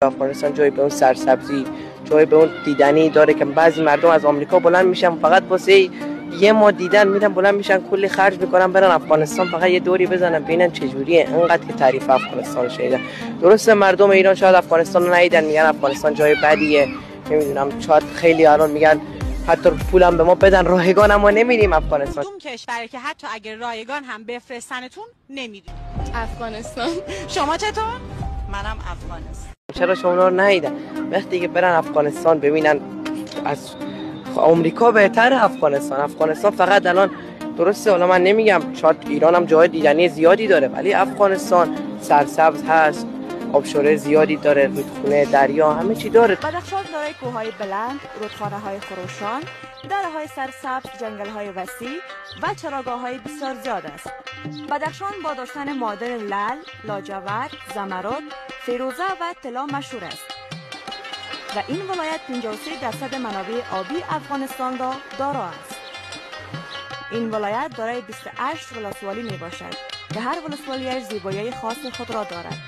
افغانستان جای به اون سرسبزی، جای به اون دیدنی داره که بعضی مردم از آمریکا بلند میشن فقط واسه یه ما دیدن میرن بلند میشن کلی خرج میکنن برن افغانستان فقط یه دوری بزنن ببینن چجوریه. اینقدر که تعریف افغانستان شده. درسته مردم ایران شاید افغانستان رو ندیدن میگن افغانستان جای بدیه، نمیدونم شاید خیلی الان میگن حتی پولم به ما بدن رایگان ما نمیریم افغانستان. کدوم کشوری که حتی اگر رایگان هم بفرستنتون نمیرید؟ افغانستان. شما چطور؟ منم افغانستان. چرا شما رو ندیدن؟ وقتی که برن افغانستان ببینن از آمریکا بهتر افغانستان فقط الان درسته حالا من نمیگم شاید ایران هم جای دیدنی زیادی داره ولی افغانستان سرسبز هست، آبشاره زیادی داره، رودخونه، دریا، همه چی داره. بدخشان دارای کوههای بلند، رودخانه‌های خروشان، دره‌های سرسبز، جنگل‌های وسیع و چراگاه‌های بسیار زیاد است. بدخشان با داشتن معادن لعل، لاجورد، زمرد، فیروزه و طلا مشهور است. و این ولایت 53% منابع آبی افغانستان را دارا است. این ولایت دارای 28 ولسوالی می باشد که هر ولسوالیش زیبایی خاص خود را دارد.